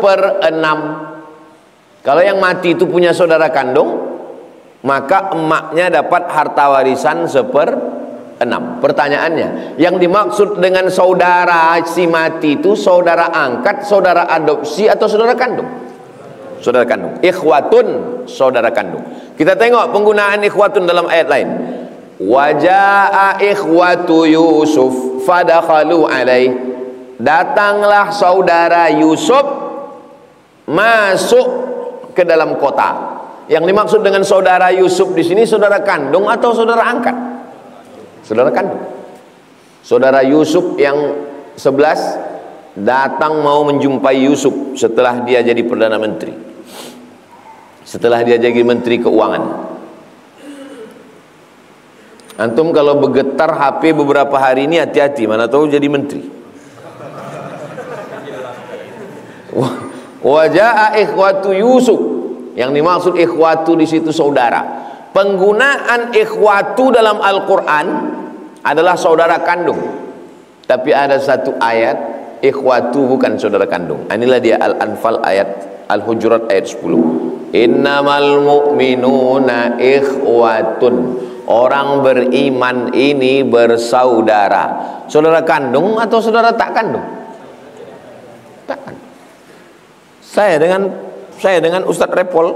1/6. Kalau yang mati itu punya saudara kandung, maka emaknya dapat harta warisan 1/6. Pertanyaannya, yang dimaksud dengan saudara si mati itu saudara angkat, saudara adopsi, atau saudara kandung? Saudara kandung. Ikhwatun, saudara kandung. Kita tengok penggunaan ikhwatun dalam ayat lain. Waja'a ikhwatu Yusuf fadakhalu alaih. Datanglah saudara Yusuf masuk ke dalam kota. Yang dimaksud dengan saudara Yusuf di sini saudara kandung atau saudara angkat? Saudara kandung. Saudara Yusuf yang 11 datang mau menjumpai Yusuf setelah dia jadi Perdana Menteri, setelah dia jadi Menteri Keuangan. Antum kalau bergetar HP beberapa hari ini hati-hati, mana tahu jadi menteri. Waja'a ikhwatu Yusuf. Yang dimaksud ikhwatu di situ saudara. Penggunaan ikhwatu dalam Al-Quran adalah saudara kandung. Tapi ada satu ayat ikhwatu bukan saudara kandung. Inilah dia Al-Anfal ayat Al-Hujurat ayat 10. Innamal mu'minuna ikhwatun. Orang beriman ini bersaudara. Saudara kandung atau saudara tak kandung? Tak kandung. Saya dengan Ustadz Repol,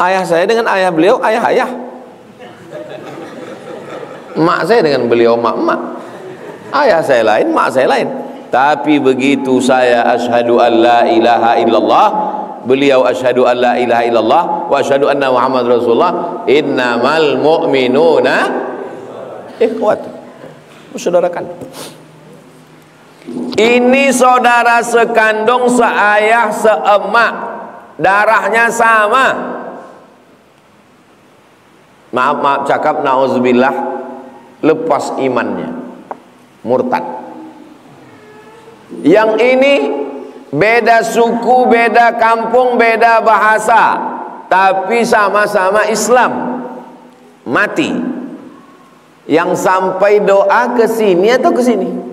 ayah saya dengan ayah beliau ayah-ayah. Mak saya dengan beliau mak-mak. Ayah saya lain, mak saya lain. Tapi begitu saya asyhadu an la ilaha illallah, beliau asyhadu an la ilaha illallah wa asyhadu anna Muhammad Rasulullah, innamal mu'minuna ikhwat. Saudara kandung. Ini saudara sekandung, seayah, seemak, darahnya sama. Maaf cakap, na'udzubillah, lepas imannya, murtad. Yang ini beda suku, beda kampung, beda bahasa, tapi sama-sama Islam. Mati. Yang sampai doa ke sini atau ke sini?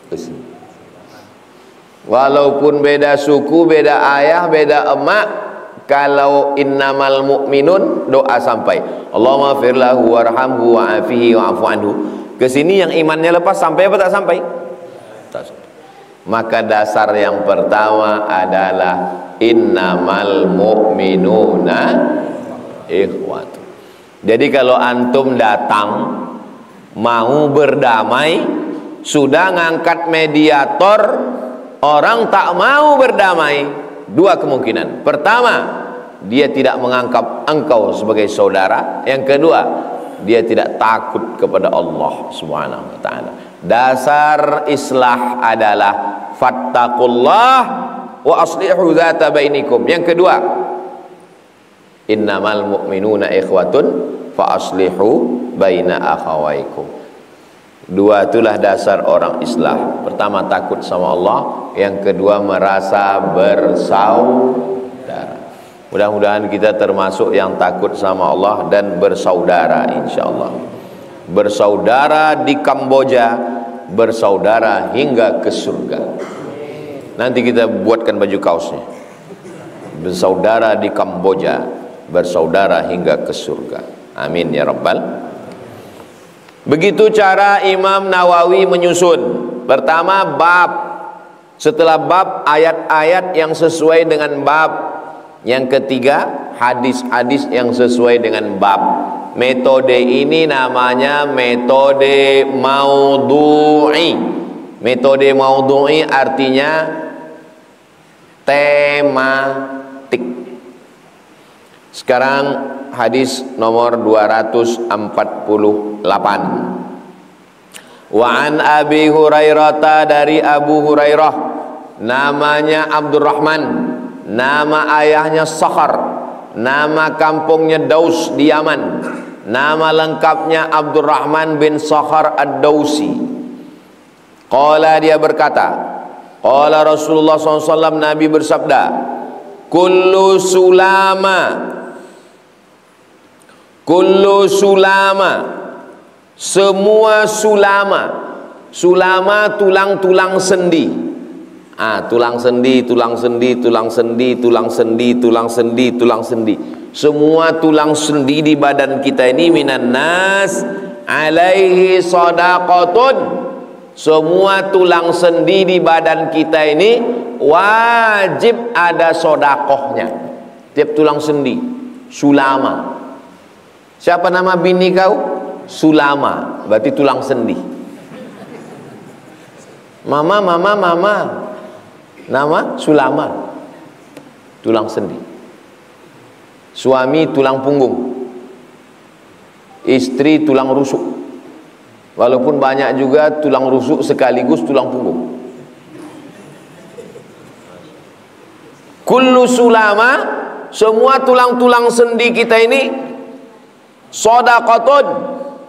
Ke sini. Walaupun beda suku, beda ayah, beda emak, kalau innamal mu'minun doa sampai. Allahumma firlahu warhamhu wa'afihi wa'afu anhu. Ke sini yang imannya lepas sampai apa tak sampai? Tak sampai. Maka dasar yang pertama adalah innamal mu'minuna ikhwatu. Jadi kalau antum datang mau berdamai, sudah ngangkat mediator, orang tak mau berdamai, dua kemungkinan. Pertama, dia tidak menganggap engkau sebagai saudara. Yang kedua, dia tidak takut kepada Allah Subhanahu wa ta'ala. Dasar islah adalah fattaqullah wa aslihu dzata bainikum. Yang kedua, innamal mu'minuna ikhwatun fa aslihu baina akhawaikum. Dua itulah dasar orang islah. Pertama, takut sama Allah. Yang kedua, merasa bersaudara. Mudah-mudahan kita termasuk yang takut sama Allah dan bersaudara, insyaallah. Bersaudara di Kamboja, bersaudara hingga ke surga. Nanti kita buatkan baju kaosnya. Bersaudara di Kamboja, bersaudara hingga ke surga. Amin ya rabbal. Begitu cara Imam Nawawi menyusun. Pertama bab, setelah bab ayat-ayat yang sesuai dengan bab. Yang ketiga hadis-hadis yang sesuai dengan bab. Metode ini namanya metode maudhu'i. Metode maudhu'i artinya tematik. Sekarang hadis nomor 248. Wa an Abi Hurairah, dari Abu Hurairah, namanya Abdurrahman, nama ayahnya Sakhar, nama kampungnya Daus di Yaman, nama lengkapnya Abdurrahman bin Sakhar Ad-Dausi. Qala, dia berkata, qala Rasulullah SAW, Nabi bersabda, kullu sulama, semua sulama, sulama tulang-tulang sendi, Tulang sendi, tulang sendi, tulang sendi, tulang sendi, tulang sendi, tulang sendi. Semua tulang sendi di badan kita ini minan nas alaihi shadaqatun. Semua tulang sendi di badan kita ini wajib ada sodakohnya. Tiap tulang sendi. Sulama. Siapa nama bini kau? Sulama. Berarti tulang sendi. Mama, mama, mama. Nama Sulama. Tulang sendi. Suami tulang punggung. Istri tulang rusuk. Walaupun banyak juga tulang rusuk sekaligus tulang punggung. Kullu sulama, semua tulang-tulang sendi kita ini shadaqatun,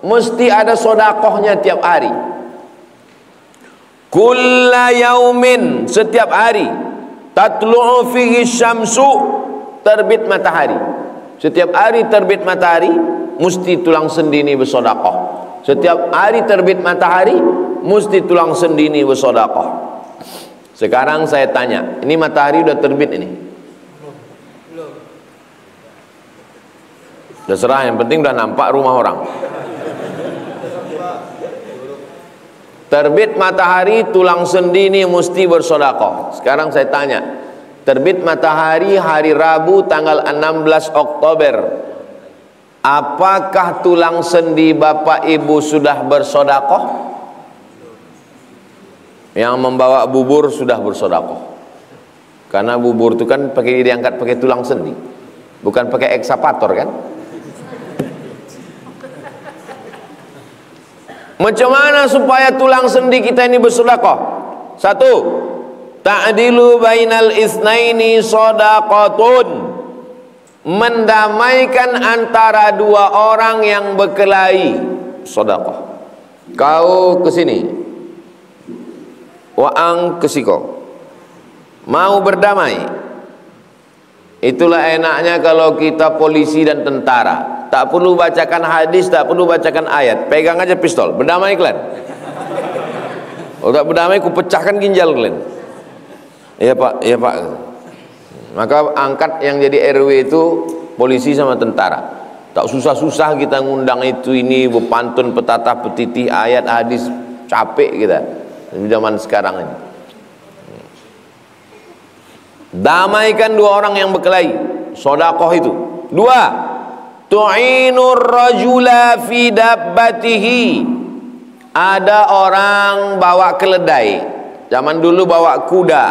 mesti ada sodakohnya tiap hari. Kulla yaumin, setiap hari, tatlu'u fihi syamsu, terbit matahari. Setiap hari terbit matahari, mesti tulang sendi ini bersodakoh. Setiap hari terbit matahari, mesti tulang sendi ini bersodakoh. Sekarang saya tanya, ini matahari udah terbit ini? Udah serah, yang penting udah nampak rumah orang. Terbit matahari, tulang sendi ini mesti bersodakoh. Sekarang saya tanya, terbit matahari hari Rabu tanggal 16 Oktober, apakah tulang sendi bapak ibu sudah bersodakoh? Yang membawa bubur sudah bersodakoh. Karena bubur itu kan diangkat pakai tulang sendi, bukan pakai ekskavator kan? Macam mana supaya tulang sendi kita ini bersedekah? Satu, ta'dilu bainal isnaini shadaqatun, mendamaikan antara dua orang yang berkelahi, sedekah. Kau ke sini, waang ke siko, mau berdamai. Itulah enaknya kalau kita polisi dan tentara. Tak perlu bacakan hadis, tak perlu bacakan ayat. Pegang aja pistol, berdamai kalian. Kalau tak berdamai, ku pecahkan ginjal kalian. Iya pak, iya pak. Maka angkat yang jadi RW itu polisi sama tentara. Tak susah-susah kita ngundang itu ini, berpantun, petatah, petitih, ayat, hadis. Capek kita di zaman sekarang ini. Damaikan dua orang yang berkelahi, sedekah itu. Dua, tu'inur rajula fi dabbatihi. Ada orang bawa keledai, zaman dulu bawa kuda,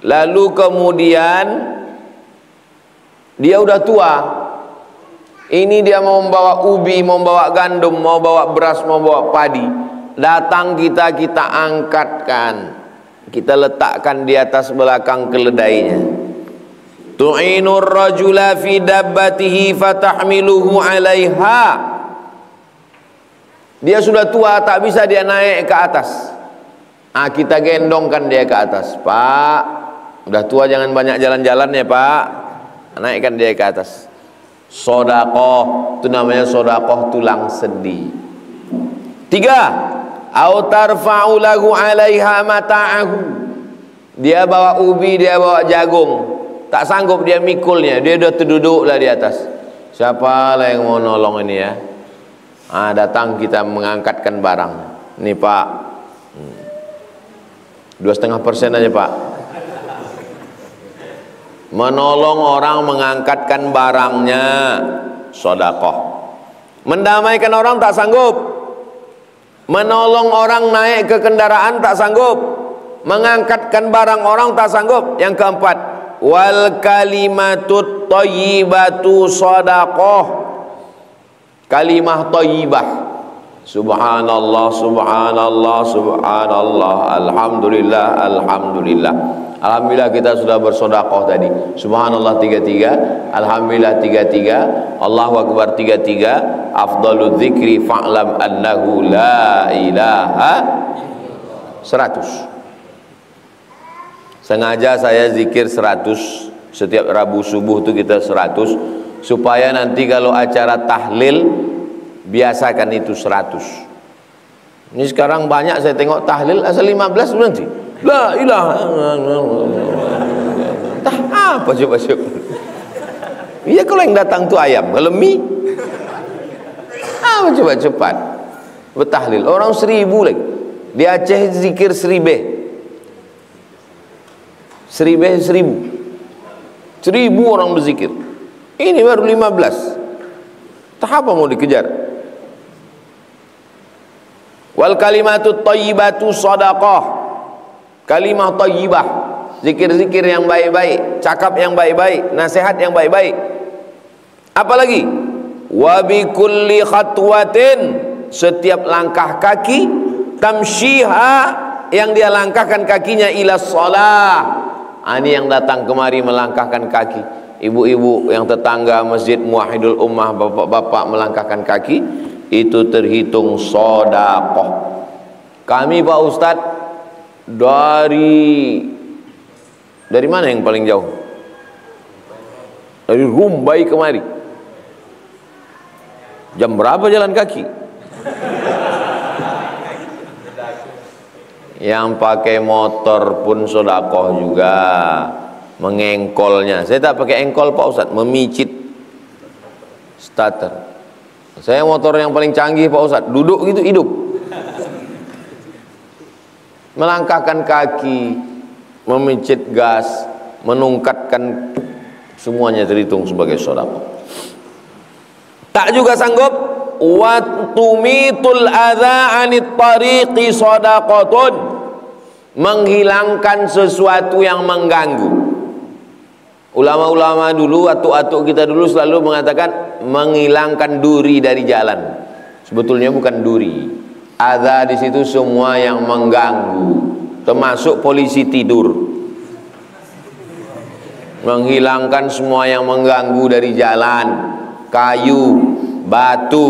lalu kemudian dia udah tua, ini dia mau membawa ubi, mau membawa gandum, mau bawa beras, mau bawa padi. Datang kita angkatkan, kita letakkan di atas belakang keledainya. Tu'inur rajula fi dabbatihi fatahmiluhu 'alaiha. Dia sudah tua, tak bisa dia naik ke atas. Kita gendongkan dia ke atas. Pak, udah tua jangan banyak jalan-jalan ya pak. Naikkan dia ke atas. Sedekah, itu namanya sedekah tulang sendi. Tiga, au tarfa'u lahu 'alaiha mata'ahu. Dia bawa ubi, dia bawa jagung. Tak sanggup dia mikulnya, dia udah terduduklah di atas. Siapa lah yang mau nolong ini ya? Datang kita mengangkatkan barang. Nih pak, 2,5% aja pak. Menolong orang mengangkatkan barangnya, sedekah. Mendamaikan orang tak sanggup. Menolong orang naik ke kendaraan tak sanggup. Mengangkatkan barang orang tak sanggup. Yang keempat, wal kalimatut thayyibatu shadaqah. Kalimah thayyibah, subhanallah, subhanallah, subhanallah, alhamdulillah, alhamdulillah. Alhamdulillah kita sudah bersedekah tadi. Subhanallah 33, alhamdulillah 33, Allahu akbar 33, afdalul dzikri fa'lam annahu la ilaha 100. Sengaja saya zikir 100 setiap Rabu subuh itu kita 100 supaya nanti kalau acara tahlil biasakan itu 100. Ini sekarang banyak saya tengok tahlil asal 15 nanti. La ilaha. Entah apa coba. Iya kalau yang datang tuh ayam, kalau mie apa coba cepat bertahlil. Orang 1000 lagi di Aceh zikir 1000 orang berzikir. Ini baru 15. Tak apa mau dikejar. Wal kalimatut thayyibatu shadaqah. Kalimah thayyibah, zikir-zikir yang baik-baik, cakap yang baik-baik, nasihat yang baik-baik. Apalagi wa bi kulli khatwatin, setiap langkah kaki, tamshiha, yang dia langkahkan kakinya, ila shalah. Ini yang datang kemari melangkahkan kaki. Ibu-ibu yang tetangga Masjid Muwahhidul Ummah, bapak-bapak melangkahkan kaki, itu terhitung sedekah. Kami Pak Ustadz dari mana yang paling jauh? Dari Rumbai kemari. Jam berapa jalan kaki? Yang pakai motor pun sedekah juga, mengengkolnya. Saya tak pakai engkol Pak Ustadz, memicit starter. Saya motor yang paling canggih Pak Ustadz, duduk gitu hidup. Melangkahkan kaki, memicit gas, menungkatkan, semuanya terhitung sebagai sedekah. Tak juga sanggup, wa tumitul adza 'anit tariqi shadaqatun, menghilangkan sesuatu yang mengganggu. Ulama-ulama dulu, atuk-atuk kita dulu selalu mengatakan menghilangkan duri dari jalan. Sebetulnya bukan duri. Adza di situ semua yang mengganggu, termasuk polisi tidur. Menghilangkan semua yang mengganggu dari jalan, kayu, batu,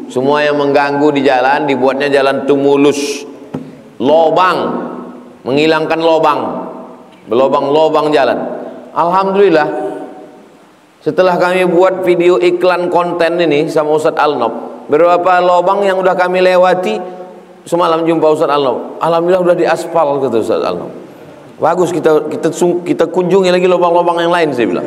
semua yang mengganggu di jalan, dibuatnya jalan itu mulus. Lobang, menghilangkan lobang, berlobang-lobang jalan. Alhamdulillah, setelah kami buat video iklan konten ini sama Ustadz Alnob, beberapa lobang yang udah kami lewati, semalam jumpa Ustadz Alnob, alhamdulillah udah diaspal gitu Ustadz Alnob. Bagus, kita kunjungi lagi lobang-lobang yang lain, saya bilang.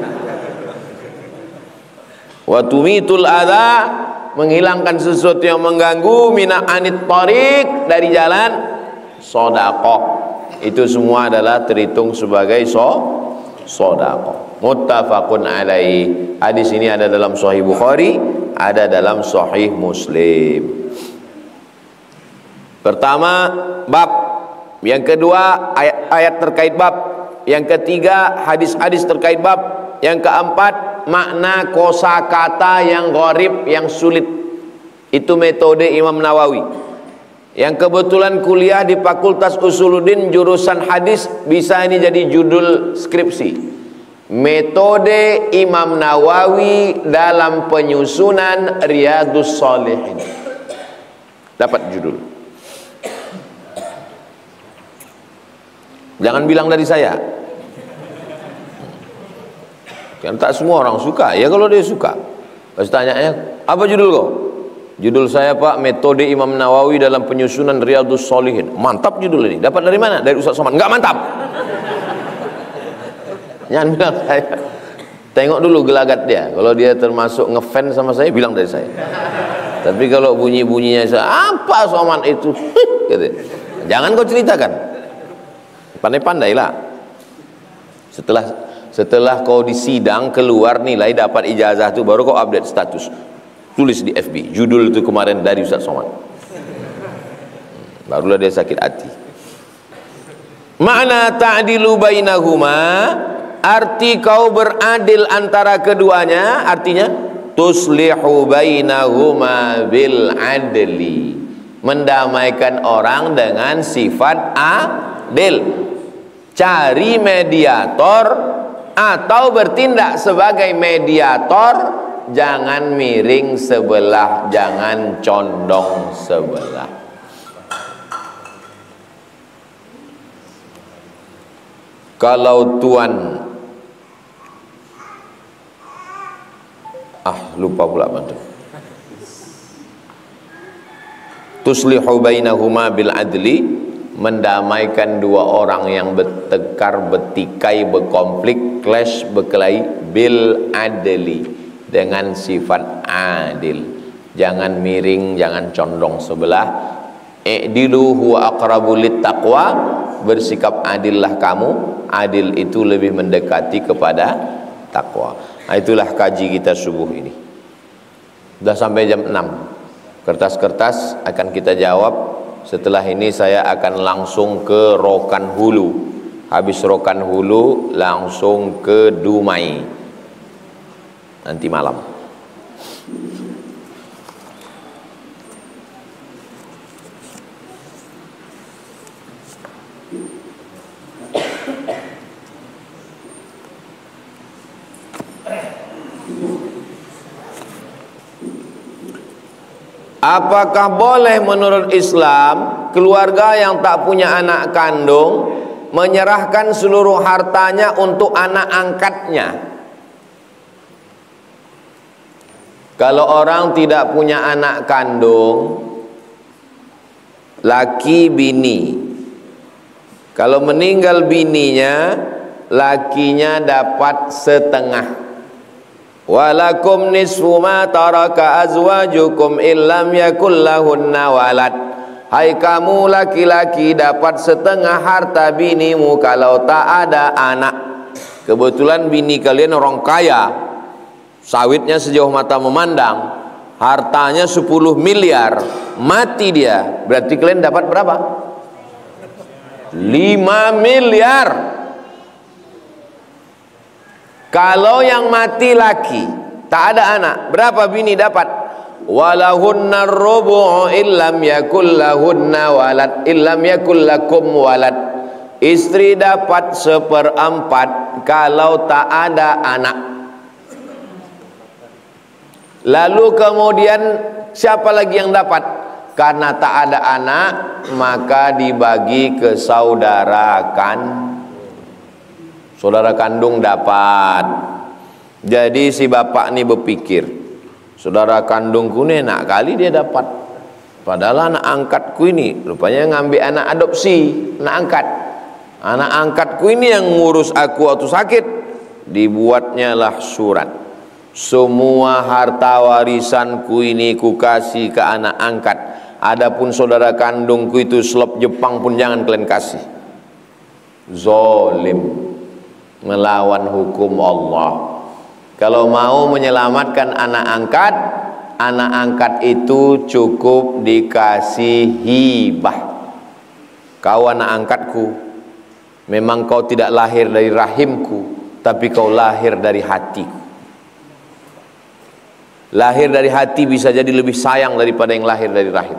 Wa tumitul adza, menghilangkan sesuatu yang mengganggu, mina anit tariq, dari jalan, sedekah. Itu semua adalah terhitung sebagai sedekah. Muttafaqun alaih. Hadis ini ada dalam Sahih Bukhari, ada dalam Sahih Muslim. Pertama, bab. Yang kedua, ayat-ayat terkait bab. Yang ketiga, hadis-hadis terkait bab. Yang keempat, makna kosakata yang gharib, yang sulit. Itu metode Imam Nawawi. Yang kebetulan kuliah di Fakultas Usuluddin jurusan hadis, bisa ini jadi judul skripsi. Metode Imam Nawawi dalam penyusunan Riyadhus Shalihin. Dapat judul. Jangan bilang dari saya. Kan tak semua orang suka. Ya kalau dia suka, pas tanyanya, apa judul kau? Judul saya Pak, metode Imam Nawawi dalam penyusunan Riyadhus Shalihin. Mantap judul ini. Dapat dari mana? Dari Ustaz Somad. Enggak mantap. Jangan bilang saya. Tengok dulu gelagat dia. Kalau dia termasuk ngefans sama saya, bilang dari saya. Tapi kalau bunyi-bunyinya apa Somad itu? Gitu. Jangan kau ceritakan. Pandai-pandailah. Setelah kau disidang, keluar nilai, dapat ijazah itu, baru kau update status. Tulis di FB, judul itu kemarin dari Ustaz Somad. Barulah dia sakit hati. Makna ta'dilu bainahuma, arti kau beradil antara keduanya, artinya tuslihu bainahuma bil adli, mendamaikan orang dengan sifat adil. Cari mediator atau bertindak sebagai mediator. Jangan miring sebelah, jangan condong sebelah. Kalau tuan lupa pula bantu. Tuslihu bainahuma bil adli, mendamaikan dua orang yang bertengkar, bertikai, berkonflik, clash, berkelahi bil adli, dengan sifat adil. Jangan miring, jangan condong sebelah. I'dilu huwa aqrabu lit taqwa, bersikap adillah kamu, adil itu lebih mendekati kepada takwa. Nah, itulah kaji kita subuh ini. Sudah sampai jam 6. Kertas-kertas akan kita jawab. Setelah ini saya akan langsung ke Rokan Hulu. Habis Rokan Hulu langsung ke Dumai nanti malam. Apakah boleh menurut Islam keluarga yang tak punya anak kandung menyerahkan seluruh hartanya untuk anak angkatnya? Kalau orang tidak punya anak kandung, laki bini, kalau meninggal bininya, lakinya dapat setengah. Walakum nisfu ma taraka azwajukum illam yakul lahunna walad. Hai kamu laki-laki dapat setengah harta binimu kalau tak ada anak. Kebetulan bini kalian orang kaya, sawitnya sejauh mata memandang, hartanya 10 miliar, mati dia, berarti kalian dapat berapa? 5 miliar. Kalau yang mati laki, tak ada anak, berapa bini dapat? Walahunna rubu'u illam yakul lahunna walad, illam yakul lakum walad. Istri dapat 1/4 kalau tak ada anak. Lalu kemudian siapa lagi yang dapat? Karena tak ada anak, maka dibagi ke saudara saudara kandung dapat. Jadi si bapak ini berpikir, saudara kandungku ini enak kali dia dapat, padahal anak angkatku ini rupanya ngambil anak adopsi, anak angkat. Anak angkatku ini yang ngurus aku waktu sakit. Dibuatnya lah surat, semua harta warisanku ini ku kasih ke anak angkat, adapun saudara kandungku itu selop Jepang pun jangan kalian kasih. Zolim, melawan hukum Allah. Kalau mau menyelamatkan anak angkat itu cukup dikasih hibah. Kau anak angkatku, memang kau tidak lahir dari rahimku, tapi kau lahir dari hatiku. Lahir dari hati bisa jadi lebih sayang daripada yang lahir dari rahim.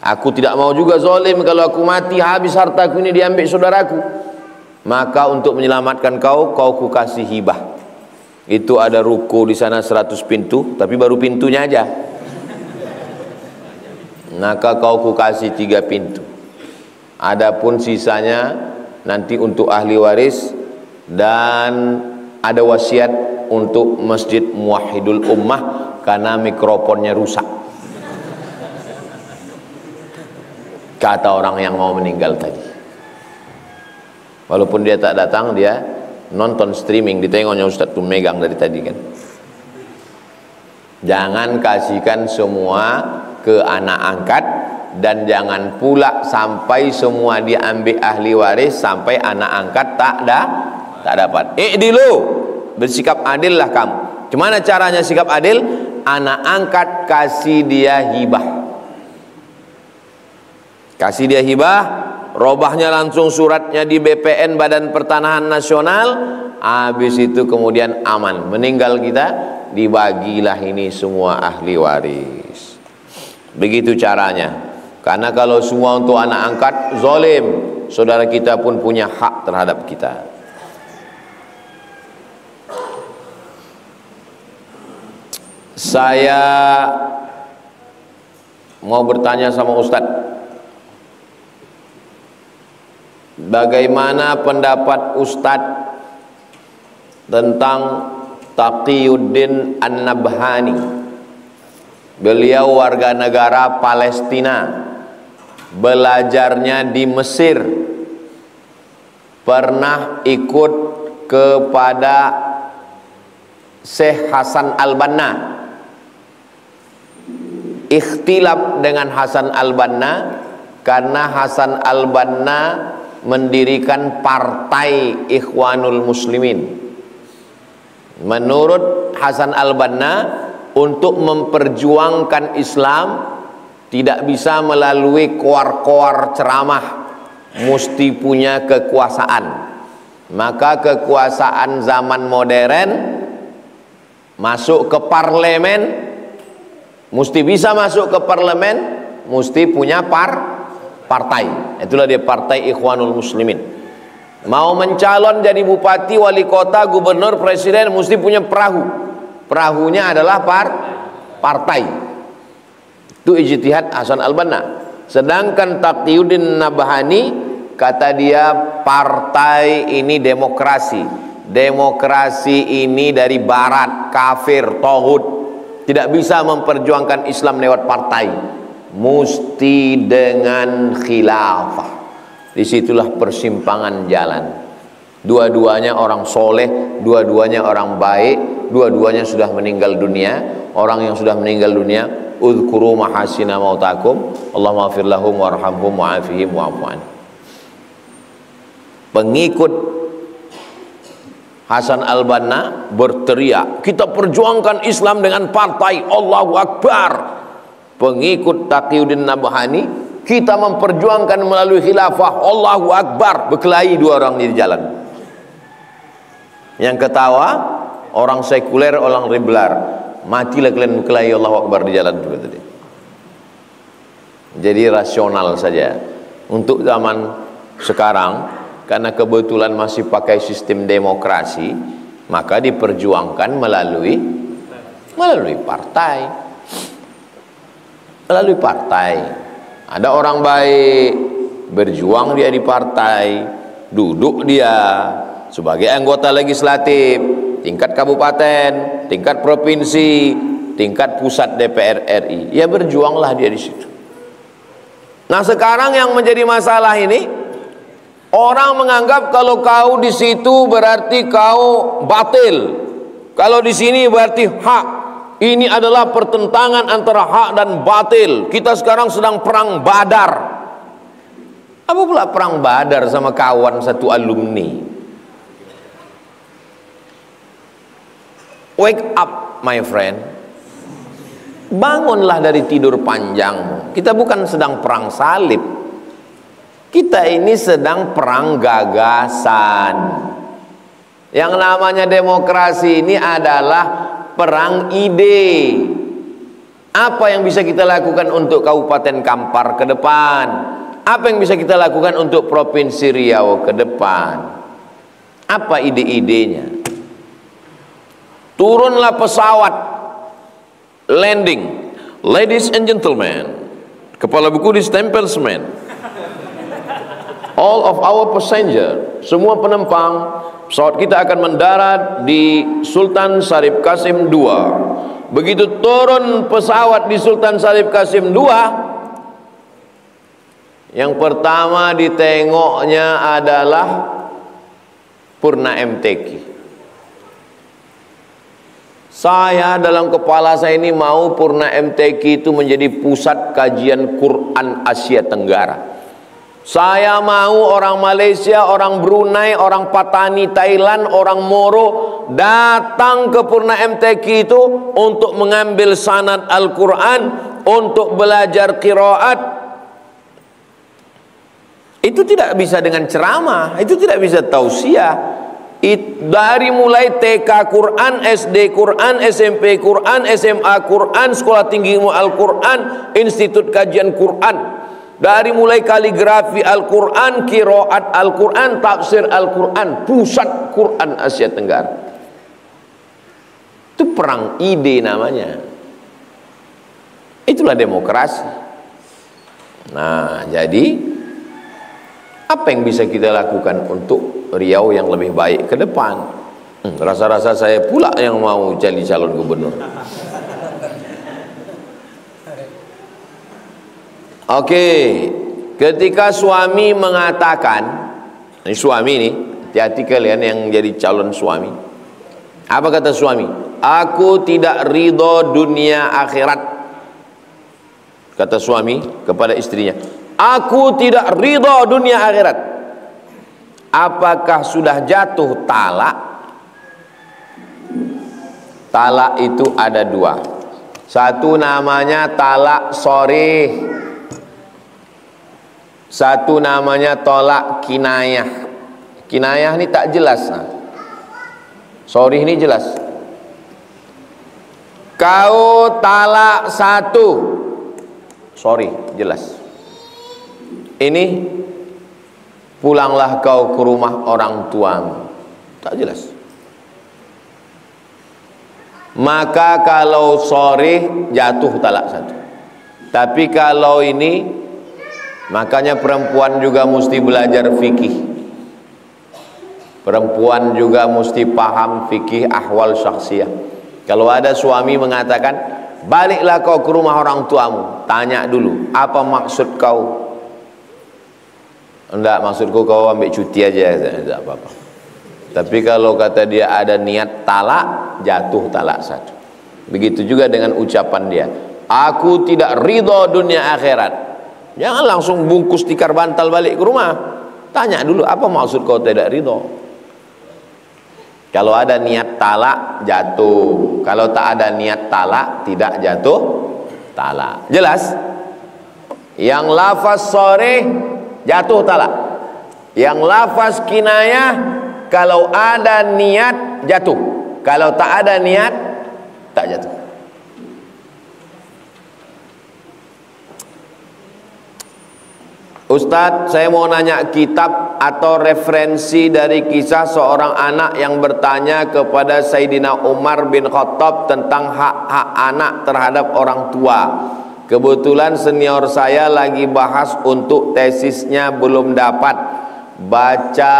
Aku tidak mau juga zalim, kalau aku mati habis hartaku ini diambil saudaraku. Maka untuk menyelamatkan kau ku kasih hibah. Itu ada ruko di sana 100 pintu, tapi baru pintunya aja. Maka kau ku kasih 3 pintu. Adapun sisanya nanti untuk ahli waris, dan ada wasiat untuk Masjid Muwahhidul Ummah karena mikrofonnya rusak, kata orang yang mau meninggal tadi. Walaupun dia tak datang, dia nonton streaming, ditengoknya Ustadz tuh megang dari tadi kan. Jangan kasihkan semua ke anak angkat, dan jangan pula sampai semua diambil ahli waris sampai anak angkat tak dapat. I'dilu, bersikap adil lah kamu. Gimana caranya sikap adil? Anak angkat kasih dia hibah. Kasih dia hibah, robahnya langsung suratnya di BPN, Badan Pertanahan Nasional. Habis itu kemudian aman, meninggal kita, dibagilah ini semua ahli waris. Begitu caranya. Karena kalau semua untuk anak angkat, zalim, saudara kita pun punya hak terhadap kita. Saya mau bertanya sama Ustadz, bagaimana pendapat Ustadz tentang Taqiyuddin An-Nabhani? Beliau warga negara Palestina, belajarnya di Mesir, pernah ikut kepada Syekh Hasan Al-Banna, ikhtilaf dengan Hasan Al-Banna karena Hasan Al-Banna mendirikan partai Ikhwanul Muslimin. Menurut Hasan Al-Banna, untuk memperjuangkan Islam tidak bisa melalui koar-koar ceramah, mesti punya kekuasaan. Maka kekuasaan zaman modern masuk ke parlemen, mesti bisa masuk ke parlemen, mesti punya partai. Itulah dia Partai Ikhwanul Muslimin. Mau mencalon jadi bupati, wali kota, gubernur, presiden, mesti punya perahu. Perahunya adalah partai. Itu ijtihad Hasan Al-Banna. Sedangkan Taqiyuddin Nabhani, kata dia, partai ini demokrasi. Demokrasi ini dari barat, kafir, tauhid. Tidak bisa memperjuangkan Islam lewat partai. Mesti dengan khilafah. Disitulah persimpangan jalan. Dua-duanya orang soleh, dua-duanya orang baik, dua-duanya sudah meninggal dunia. Orang yang sudah meninggal dunia, udhkuru mahasina mautakum, Allahumma ighfir lahum warhamhum wa'afihim wa'fu anhum. Pengikut Hasan Al-Banna berteriak, kita perjuangkan Islam dengan partai, Allahu Akbar. Pengikut Taqiyuddin Nabhani, kita memperjuangkan melalui khilafah, Allahu Akbar. Berkelahi dua orang di jalan. Yang ketawa orang sekuler, orang liberal. Matilah kalian berkelahi, Allahu Akbar di jalan juga tadi. Jadi rasional saja. Untuk zaman sekarang, karena kebetulan masih pakai sistem demokrasi, maka diperjuangkan melalui partai. Melalui partai. Ada orang baik, berjuang dia di partai, duduk dia sebagai anggota legislatif, tingkat kabupaten, tingkat provinsi, tingkat pusat DPR RI. Ya berjuanglah dia di situ. Nah sekarang yang menjadi masalah ini, orang menganggap kalau kau di situ berarti kau batil, kalau di sini berarti hak. Ini adalah pertentangan antara hak dan batil. Kita sekarang sedang perang Badar. Apa pula perang Badar sama kawan satu alumni? Wake up my friend. Bangunlah dari tidur panjangmu. Kita bukan sedang perang salib. Kita ini sedang perang gagasan. Yang namanya demokrasi ini adalah perang ide. Apa yang bisa kita lakukan untuk Kabupaten Kampar ke depan? Apa yang bisa kita lakukan untuk Provinsi Riau ke depan? Apa ide-idenya? Turunlah pesawat, landing, ladies and gentlemen, kepala buku ditempel semen. All of our passenger, semua penumpang, pesawat kita akan mendarat di Sultan Syarif Qasim II. Begitu turun pesawat di Sultan Syarif Qasim II, yang pertama ditengoknya adalah Purna MTQ. Saya dalam kepala saya ini mau Purna MTQ itu menjadi pusat kajian Quran Asia Tenggara. Saya mau orang Malaysia, orang Brunei, orang Patani Thailand, orang Moro datang ke Purna MTQ itu untuk mengambil sanad Al-Quran, untuk belajar qiraat. Itu tidak bisa dengan ceramah, itu tidak bisa tausiah. Dari mulai TK Quran, SD Quran, SMP Quran, SMA Quran, Sekolah Tinggi Ilmu Al-Quran, Institut Kajian Quran. Dari mulai kaligrafi Al-Quran, qiraat Al-Quran, tafsir Al-Quran, pusat Quran Asia Tenggara. Itu perang ide namanya. Itulah demokrasi. Nah, jadi apa yang bisa kita lakukan untuk Riau yang lebih baik ke depan? Rasa-rasa saya pula yang mau jadi calon gubernur. Oke, Ketika suami mengatakan, ini suami nih, hati-hati kalian yang jadi calon suami. Apa kata suami? Aku tidak ridho dunia akhirat. Kata suami kepada istrinya, aku tidak ridho dunia akhirat. Apakah sudah jatuh talak? Talak itu ada dua. Satu namanya talak sharih, satu namanya tolak kinayah. Kinayah ini tak jelas. Sharih ini jelas. Kau talak satu, sorry, jelas. Ini pulanglah kau ke rumah orang tuamu. Tak jelas. Maka kalau sorry jatuh talak satu. Tapi kalau ini, makanya perempuan juga mesti belajar fikih. Perempuan juga mesti paham fikih ahwal syakhsiyah. Kalau ada suami mengatakan, baliklah kau ke rumah orang tuamu, tanya dulu, apa maksud kau? Enggak, maksudku kau ambil cuti aja, tidak apa-apa. Tapi kalau kata dia ada niat talak, jatuh talak satu. Begitu juga dengan ucapan dia, aku tidak ridho dunia akhirat. Jangan langsung bungkus tikar bantal balik ke rumah. Tanya dulu, apa maksud kau tidak ridho? Kalau ada niat talak, jatuh. Kalau tak ada niat talak, tidak jatuh talak. Jelas? Yang lafaz sharih jatuh talak. Yang lafaz kinayah, kalau ada niat jatuh. Kalau tak ada niat, tak jatuh. Ustadz, saya mau nanya kitab atau referensi dari kisah seorang anak yang bertanya kepada Sayyidina Umar bin Khattab tentang hak-hak anak terhadap orang tua. Kebetulan senior saya lagi bahas untuk tesisnya, belum dapat baca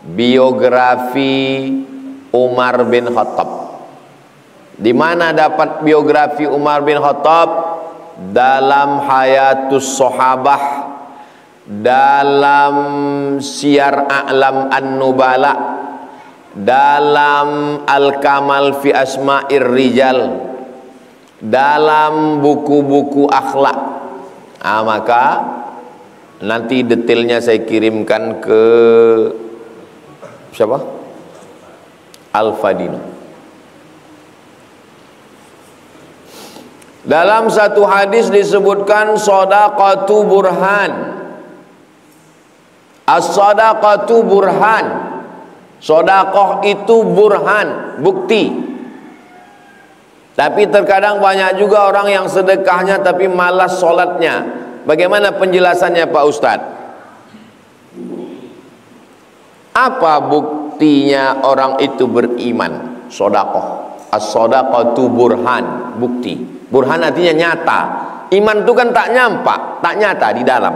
biografi Umar bin Khattab. Di mana dapat biografi Umar bin Khattab? Dalam Hayatus Sahabah, dalam Syiar A'lam An-Nubala, dalam Al-Kamal fi Asma'ir Rijal, dalam buku-buku akhlak. Maka nanti detailnya saya kirimkan ke siapa? Al-Fadino. Dalam satu hadis disebutkan shadaqatu burhan. As-shadaqatu burhan. Sedekah itu burhan, bukti. Tapi terkadang banyak juga orang yang sedekahnya tapi malas sholatnya. Bagaimana penjelasannya Pak Ustadz? Apa buktinya orang itu beriman? Sedekah. As-shadaqatu burhan, bukti. Burhan artinya nyata. Iman itu kan tak nyampak, tak nyata di dalam.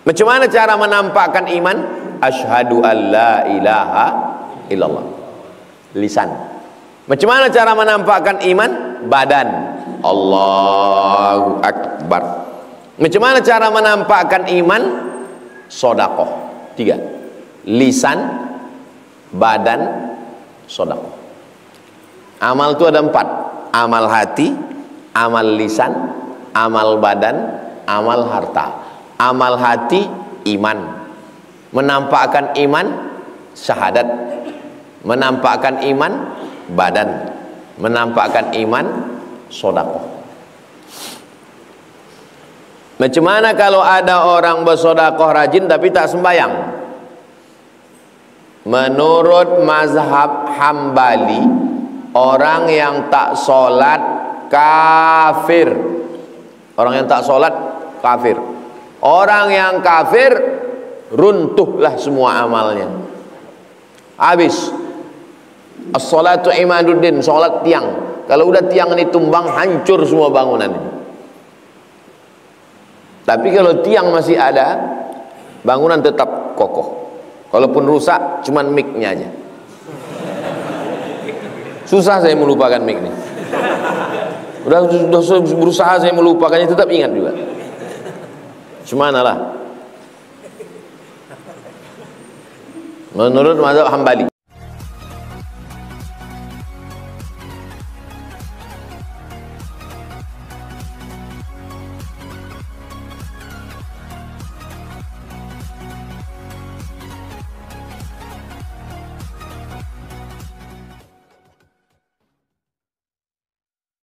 Macam mana cara menampakkan iman? Asyhadu an la ilaha illallah. Lisan. Macam mana cara menampakkan iman? Badan. Allahu Akbar. Macam mana cara menampakkan iman? Sedekah. 3. Lisan, badan, sedekah. Amal itu ada 4. Amal hati, amal lisan, amal badan, amal harta. Amal hati, iman. Menampakkan iman, syahadat. Menampakkan iman, badan. Menampakkan iman, sedekah. Macam mana kalau ada orang bersedekah rajin tapi tak sembahyang? Menurut mazhab Hambali, orang yang tak sholat kafir. Orang yang tak sholat kafir. Orang yang kafir runtuhlah semua amalnya. Habis. As-salatu imaduddin, sholat tiang. Kalau udah tiang ini tumbang, hancur semua bangunan ini. Tapi kalau tiang masih ada, bangunan tetap kokoh. Kalaupun rusak, cuman mic-nya aja. Susah saya melupakan mic ini. Udah berusaha saya melupakannya, tetap ingat juga. Semanalah. Menurut mazhab Hambali.